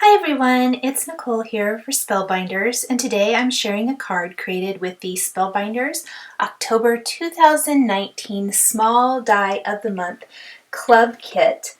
Hi everyone, it's Nicole here for Spellbinders, and today I'm sharing a card created with the Spellbinders October 2019 Small Die of the Month Club Kit.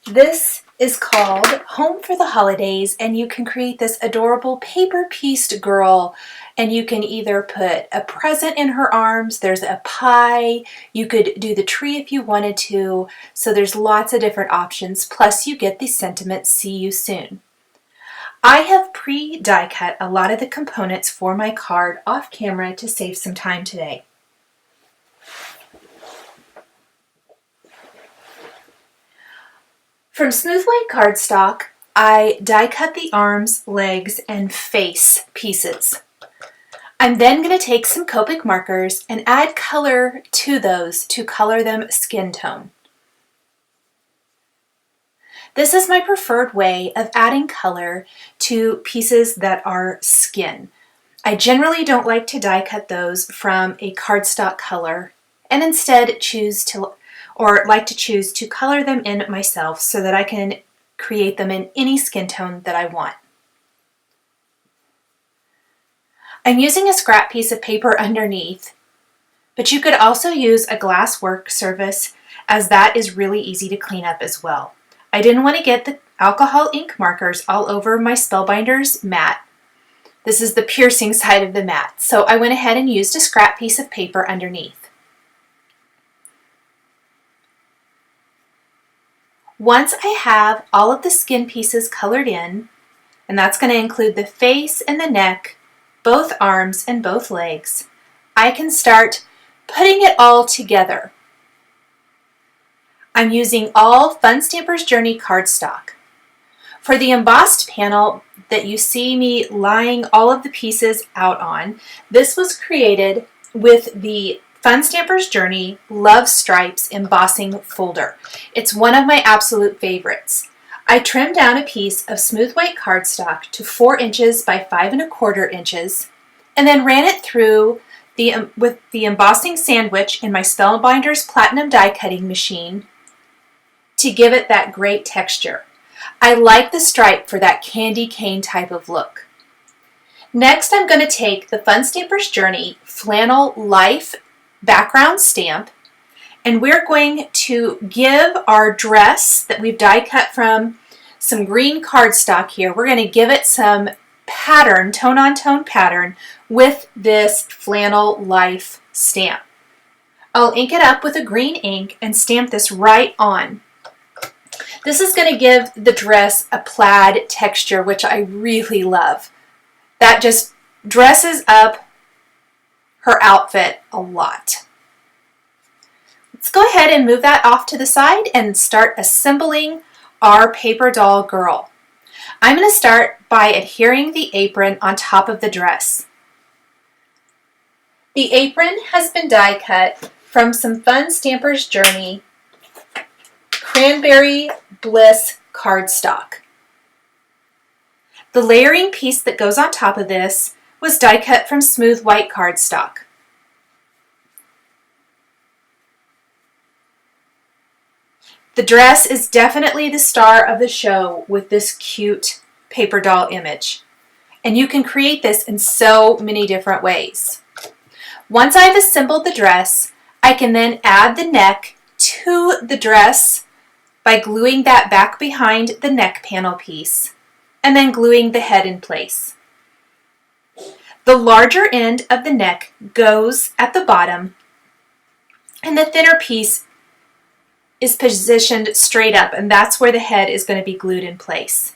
This is called Home for the Holidays, and you can create this adorable paper-pieced girl, and you can either put a present in her arms, there's a pie, you could do the tree if you wanted to, so there's lots of different options, plus you get the sentiment, see you soon. I have pre-die cut a lot of the components for my card off camera to save some time today. From smooth white cardstock, I die cut the arms, legs, and face pieces. I'm then going to take some Copic markers and add color to those to color them skin tone. This is my preferred way of adding color to pieces that are skin. I generally don't like to die cut those from a cardstock color and instead like to choose to color them in myself so that I can create them in any skin tone that I want. I'm using a scrap piece of paper underneath, but you could also use a glass work surface as that is really easy to clean up as well. I didn't want to get the alcohol ink markers all over my Spellbinders mat. This is the piercing side of the mat, so I went ahead and used a scrap piece of paper underneath. Once I have all of the skin pieces colored in, and that's going to include the face and the neck, both arms and both legs, I can start putting it all together. I'm using all Fun Stampers Journey cardstock. For the embossed panel that you see me laying all of the pieces out on, this was created with the Fun Stampers Journey Love Stripes embossing folder. It's one of my absolute favorites. I trimmed down a piece of smooth white cardstock to 4 inches by 5 1/4 inches and then ran it through with the embossing sandwich in my Spellbinders Platinum die cutting machine to give it that great texture. I like the stripe for that candy cane type of look. Next, I'm going to take the Fun Stampers Journey Flannel Life background stamp, and we're going to give our dress that we've die cut from some green cardstock here, we're going to give it some pattern, tone-on-tone pattern with this Flannel Life stamp. I'll ink it up with a green ink and stamp this right on. This is going to give the dress a plaid texture, which I really love. That just dresses up her outfit a lot. Let's go ahead and move that off to the side and start assembling our paper doll girl. I'm going to start by adhering the apron on top of the dress. The apron has been die cut from some Fun Stampers Journey Cranberry Bliss cardstock. The layering piece that goes on top of this was die cut from smooth white cardstock. The dress is definitely the star of the show with this cute paper doll image. And you can create this in so many different ways. Once I've assembled the dress, I can then add the neck to the dress by gluing that back behind the neck panel piece and then gluing the head in place. The larger end of the neck goes at the bottom and the thinner piece is positioned straight up, and that's where the head is going to be glued in place.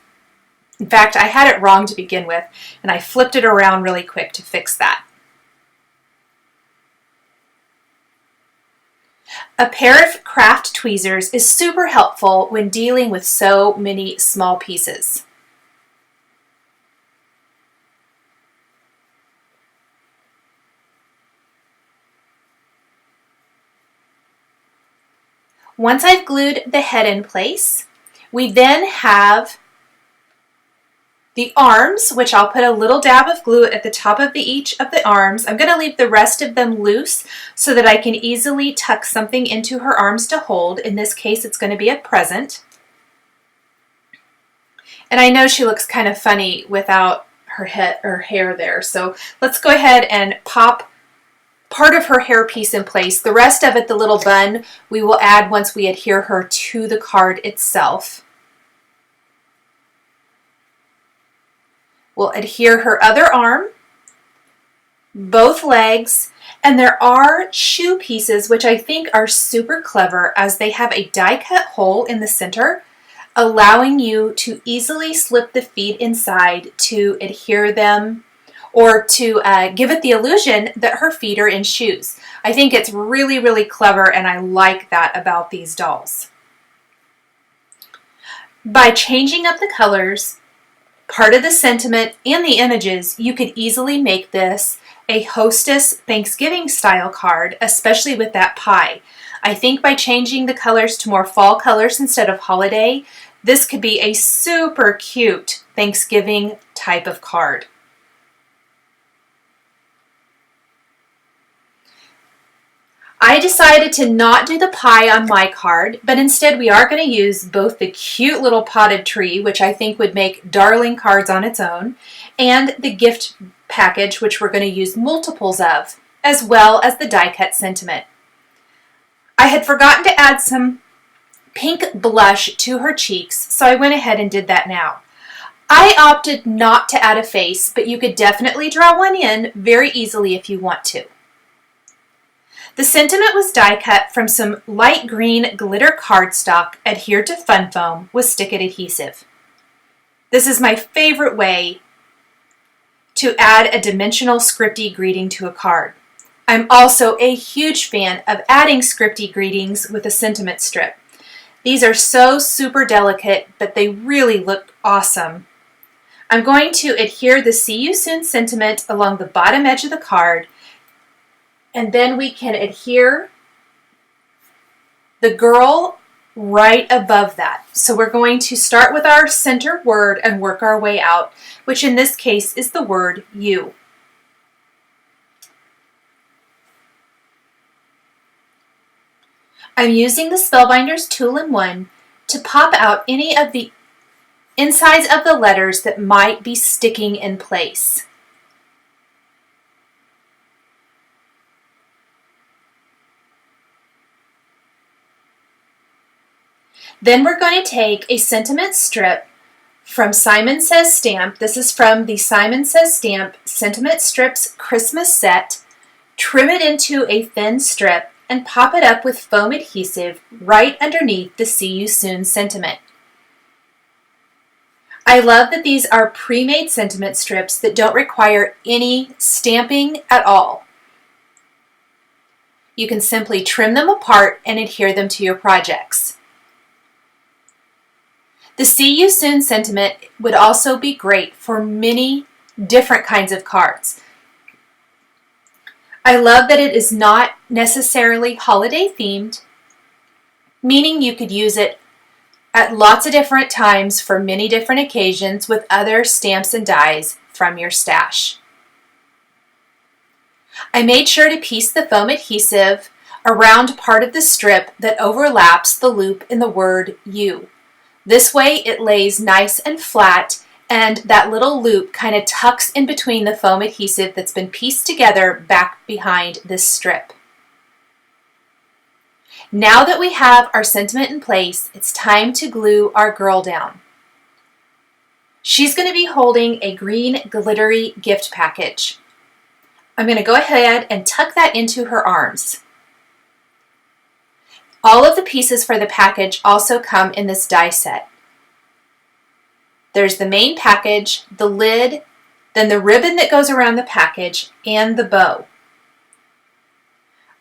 In fact, I had it wrong to begin with, and I flipped it around really quick to fix that. A pair of craft tweezers is super helpful when dealing with so many small pieces. Once I've glued the head in place, we then have the arms, which I'll put a little dab of glue at the top of each of the arms. I'm going to leave the rest of them loose so that I can easily tuck something into her arms to hold. In this case, it's going to be a present. And I know she looks kind of funny without her hair there. So let's go ahead and pop part of her hair piece in place. The rest of it, the little bun, we will add once we adhere her to the card itself. We'll adhere her other arm, both legs, and there are shoe pieces which I think are super clever as they have a die cut hole in the center, allowing you to easily slip the feet inside to adhere them or to give it the illusion that her feet are in shoes. I think it's really, really clever, and I like that about these dolls. By changing up the colors, part of the sentiment, and the images, you could easily make this a hostess Thanksgiving style card, especially with that pie. I think by changing the colors to more fall colors instead of holiday, this could be a super cute Thanksgiving type of card. I decided to not do the pie on my card, but instead we are going to use both the cute little potted tree, which I think would make darling cards on its own, and the gift package, which we're going to use multiples of, as well as the die cut sentiment. I had forgotten to add some pink blush to her cheeks, so I went ahead and did that now. I opted not to add a face, but you could definitely draw one in very easily if you want to. The sentiment was die cut from some light green glitter cardstock adhered to fun foam with stick-it adhesive. This is my favorite way to add a dimensional scripty greeting to a card. I'm also a huge fan of adding scripty greetings with a sentiment strip. These are so super delicate, but they really look awesome. I'm going to adhere the See You Soon sentiment along the bottom edge of the card, and then we can adhere the girl right above that. So we're going to start with our center word and work our way out, which in this case is the word you. I'm using the Spellbinders Tool-in-One to pop out any of the insides of the letters that might be sticking in place. Then we're going to take a sentiment strip from Simon Says Stamp. This is from the Simon Says Stamp Sentiment Strips Christmas Set. Trim it into a thin strip and pop it up with foam adhesive right underneath the See You Soon sentiment. I love that these are pre-made sentiment strips that don't require any stamping at all. You can simply trim them apart and adhere them to your projects. The See You Soon sentiment would also be great for many different kinds of cards. I love that it is not necessarily holiday themed, meaning you could use it at lots of different times for many different occasions with other stamps and dies from your stash. I made sure to piece the foam adhesive around part of the strip that overlaps the loop in the word you. This way it lays nice and flat, and that little loop kind of tucks in between the foam adhesive that's been pieced together back behind this strip. Now that we have our sentiment in place, it's time to glue our girl down. She's going to be holding a green glittery gift package. I'm going to go ahead and tuck that into her arms. All of the pieces for the package also come in this die set. There's the main package, the lid, then the ribbon that goes around the package, and the bow.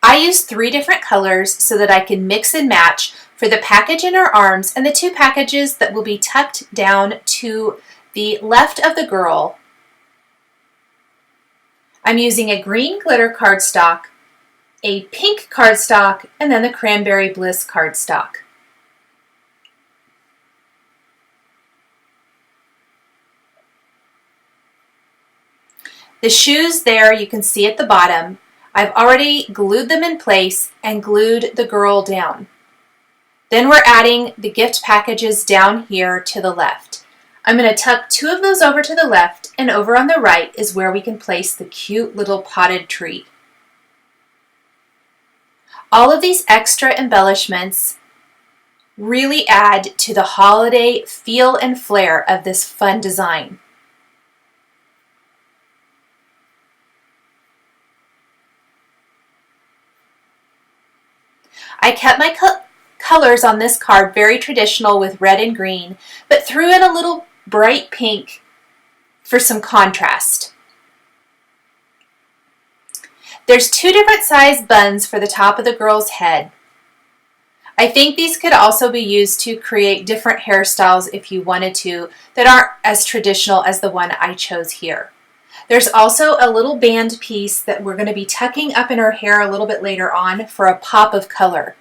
I used 3 different colors so that I can mix and match for the package in her arms and the 2 packages that will be tucked down to the left of the girl. I'm using a green glitter cardstock, a pink cardstock, and then the Cranberry Bliss cardstock. The shoes there you can see at the bottom. I've already glued them in place and glued the girl down. Then we're adding the gift packages down here to the left. I'm going to tuck 2 of those over to the left, and over on the right is where we can place the cute little potted tree. All of these extra embellishments really add to the holiday feel and flair of this fun design. I kept my colors on this card very traditional with red and green, but threw in a little bright pink for some contrast. There's 2 different size buns for the top of the girl's head. I think these could also be used to create different hairstyles if you wanted to that aren't as traditional as the one I chose here. There's also a little band piece that we're going to be tucking up in her hair a little bit later on for a pop of color.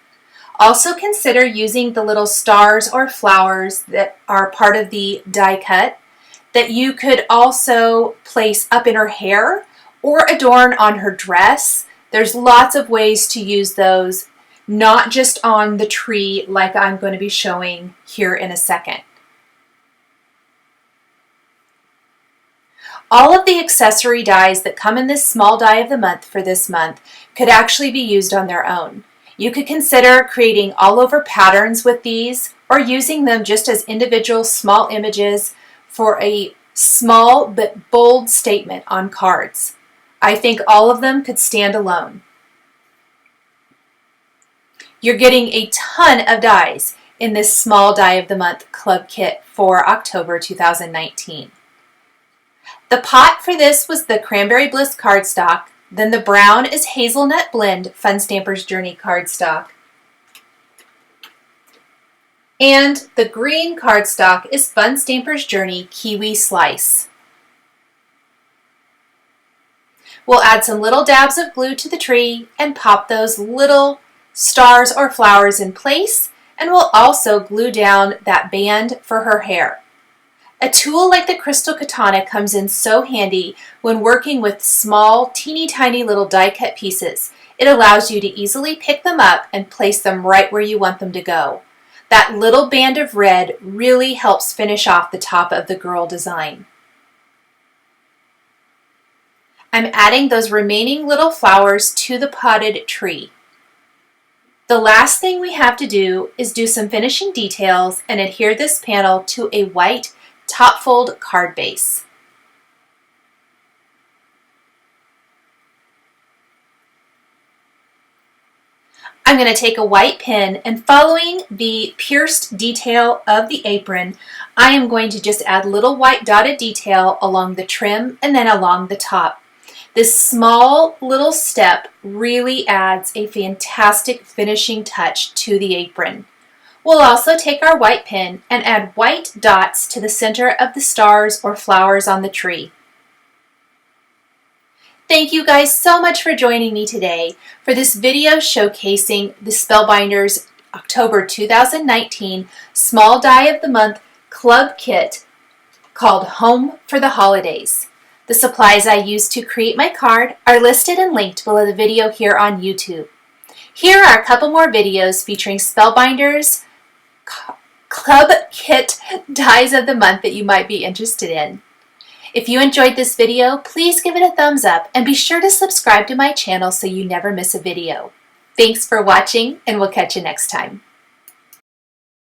Also consider using the little stars or flowers that are part of the die cut that you could also place up in her hair or adorn on her dress. There's lots of ways to use those, not just on the tree like I'm going to be showing here in a second. All of the accessory dies that come in this small die of the month for this month could actually be used on their own. You could consider creating all over patterns with these or using them just as individual small images for a small but bold statement on cards. I think all of them could stand alone. You're getting a ton of dies in this small die of the month club kit for October 2019. The pot for this was the Cranberry Bliss cardstock. Then the brown is Hazelnut Blend Fun Stampers Journey cardstock. And the green cardstock is Fun Stampers Journey Kiwi Slice. We'll add some little dabs of glue to the tree and pop those little stars or flowers in place, and we'll also glue down that band for her hair. A tool like the Crystal Katana comes in so handy when working with small, teeny tiny little die cut pieces. It allows you to easily pick them up and place them right where you want them to go. That little band of red really helps finish off the top of the girl design. I'm adding those remaining little flowers to the potted tree. The last thing we have to do is do some finishing details and adhere this panel to a white top fold card base. I'm going to take a white pen, and following the pierced detail of the apron, I am going to just add little white dotted detail along the trim and then along the top. This small little step really adds a fantastic finishing touch to the apron. We'll also take our white pen and add white dots to the center of the stars or flowers on the tree. Thank you guys so much for joining me today for this video showcasing the Spellbinders October 2019 Small Die of the Month Club Kit called Home for the Holidays. The supplies I used to create my card are listed and linked below the video here on YouTube. Here are a couple more videos featuring Spellbinders Club Kit Dies of the Month that you might be interested in. If you enjoyed this video, please give it a thumbs up and be sure to subscribe to my channel so you never miss a video. Thanks for watching, and we'll catch you next time.